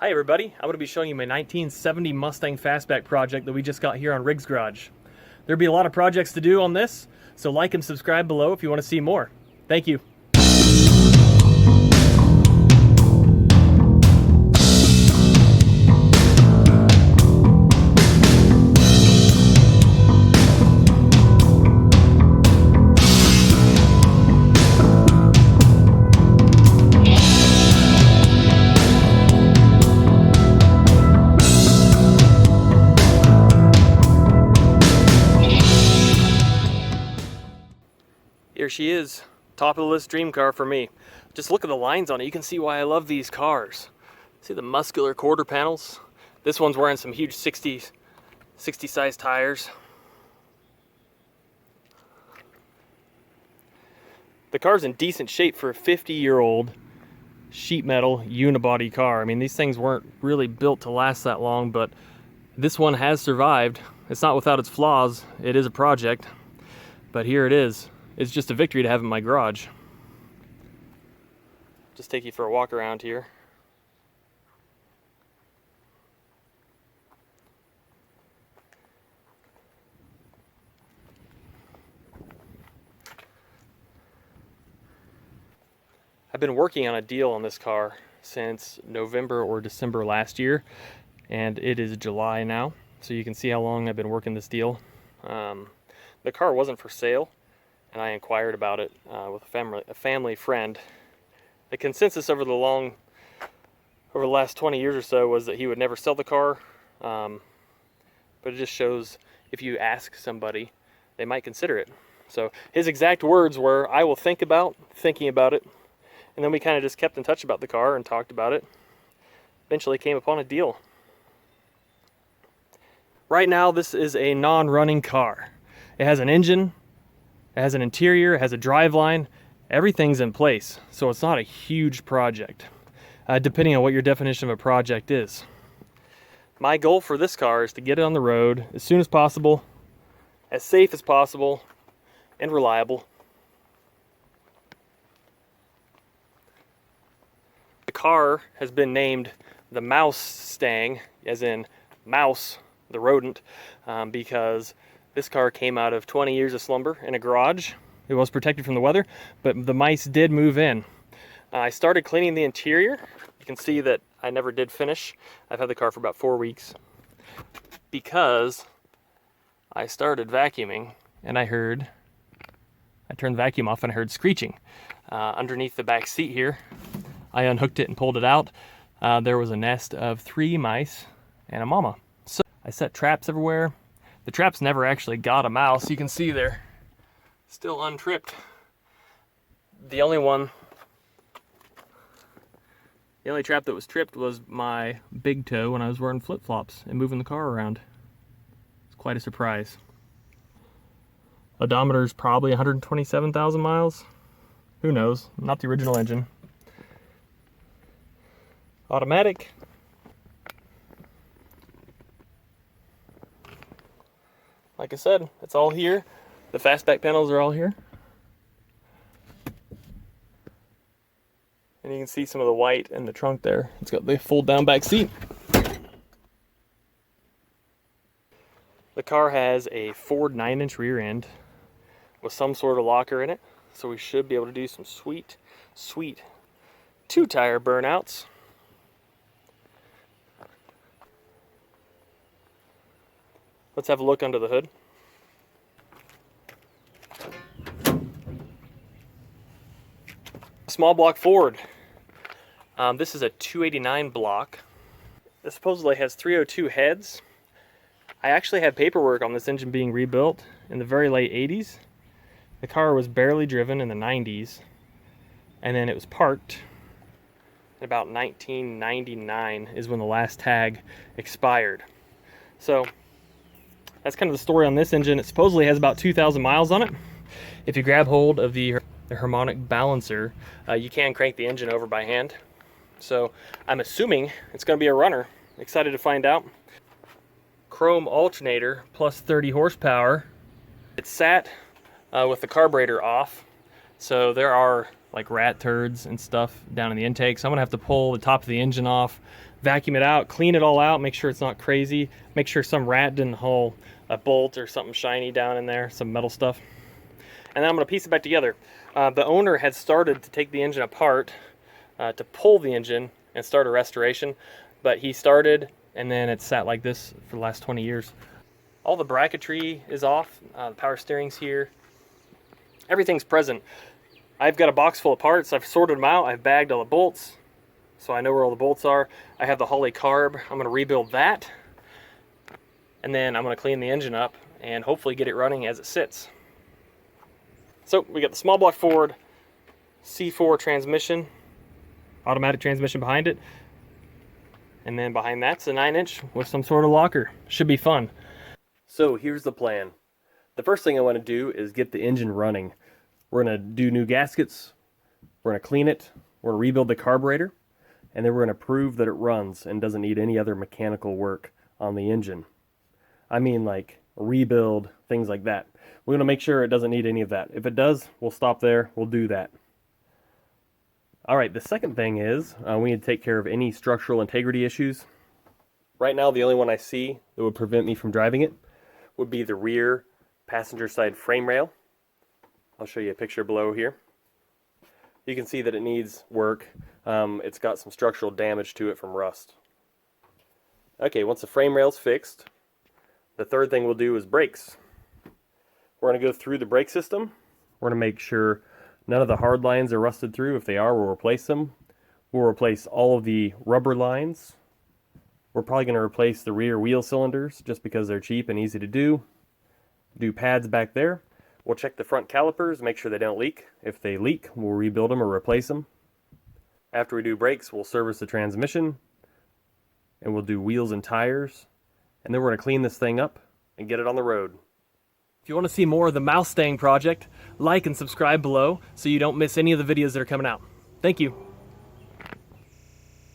Hi everybody, I'm going to be showing you my 1970 Mustang Fastback project that we just got here on Riggs Garage. There'll be a lot of projects to do on this, so like and subscribe below if you want to see more. Thank you. Here she is, top of the list dream car for me. Just look at the lines on it, you can see why I love these cars. See the muscular quarter panels? This one's wearing some huge 60 size tires. The car's in decent shape for a 50-year-old sheet metal unibody car. I mean, these things weren't really built to last that long, but this one has survived. It's not without its flaws, it is a project, but here it is. It's just a victory to have in my garage. Just take you for a walk around here. I've been working on a deal on this car since November or December last year, and it is July now, so you can see how long I've been working this deal. The car wasn't for sale, and I inquired about it with a family friend. The consensus over the last 20 years or so was that he would never sell the car, but it just shows if you ask somebody, they might consider it. So his exact words were, "I will thinking about it," and then we kind of just kept in touch about the car and talked about it. Eventually came upon a deal. Right now this is a non-running car. It has an engine, it has an interior, it has a driveline, everything's in place, so it's not a huge project, depending on what your definition of a project is. My goal for this car is to get it on the road as soon as possible, as safe as possible, and reliable. The car has been named the Mousestang, as in mouse, the rodent, because this car came out of 20 years of slumber in a garage. It was protected from the weather, but the mice did move in. I started cleaning the interior. You can see that I never did finish. I've had the car for about 4 weeks because I started vacuuming and I turned the vacuum off and I heard screeching. Underneath the back seat here, I unhooked it and pulled it out. There was a nest of 3 mice and a mama. So I set traps everywhere. The traps never actually got a mouse. You can see they're still untripped. The only trap that was tripped was my big toe when I was wearing flip-flops and moving the car around. It's quite a surprise. Odometer's probably 127,000 miles. Who knows? Not the original engine. Automatic. Like I said, it's all here. The fastback panels are all here. And you can see some of the white in the trunk there. It's got the fold down back seat. The car has a Ford 9-inch rear end with some sort of locker in it. So we should be able to do some sweet 2-tire burnouts. Let's have a look under the hood. Small block Ford. This is a 289 block. It supposedly has 302 heads. I actually had paperwork on this engine being rebuilt in the very late 80s. The car was barely driven in the 90s, and then it was parked. In about 1999 is when the last tag expired. So that's kind of the story on this engine. It supposedly has about 2,000 miles on it. If you grab hold of the harmonic balancer, you can crank the engine over by hand. So I'm assuming it's going to be a runner. Excited to find out. Chrome alternator plus 30 horsepower. It's sat with the carburetor off, so there are like rat turds and stuff down in the intake. So I'm gonna have to pull the top of the engine off, vacuum it out, clean it all out, make sure it's not crazy, make sure some rat didn't haul a bolt or something shiny down in there, some metal stuff. And then I'm gonna piece it back together. The owner had started to take the engine apart to pull the engine and start a restoration, but he started and then it sat like this for the last 20 years. All the bracketry is off, the power steering's here, everything's present. I've got a box full of parts, I've sorted them out, I've bagged all the bolts, so I know where all the bolts are. I have the Holley carb, I'm gonna rebuild that, and then I'm gonna clean the engine up and hopefully get it running as it sits. So we got the small block Ford C4 transmission, automatic transmission behind it, and then behind that's a 9-inch with some sort of locker. Should be fun. So here's the plan. The first thing I want to do is get the engine running. We're going to do new gaskets, we're going to clean it, we're going to rebuild the carburetor, and then we're going to prove that it runs and doesn't need any other mechanical work on the engine. I mean like rebuild, things like that. We're going to make sure it doesn't need any of that. If it does, we'll stop there, we'll do that. Alright, the second thing is we need to take care of any structural integrity issues. Right now the only one I see that would prevent me from driving it would be the rear passenger side frame rail. I'll show you a picture below here. You can see that it needs work. It's got some structural damage to it from rust. Okay, once the frame rail's fixed, the third thing we'll do is brakes. We're going to go through the brake system. We're going to make sure none of the hard lines are rusted through. If they are, we'll replace them. We'll replace all of the rubber lines. We're probably going to replace the rear wheel cylinders just because they're cheap and easy to do. Do pads back there. We'll check the front calipers, make sure they don't leak. If they leak, we'll rebuild them or replace them. After we do brakes, we'll service the transmission, and we'll do wheels and tires, and then we're going to clean this thing up and get it on the road. If you want to see more of the MOUSESTANG project, like and subscribe below so you don't miss any of the videos that are coming out. Thank you.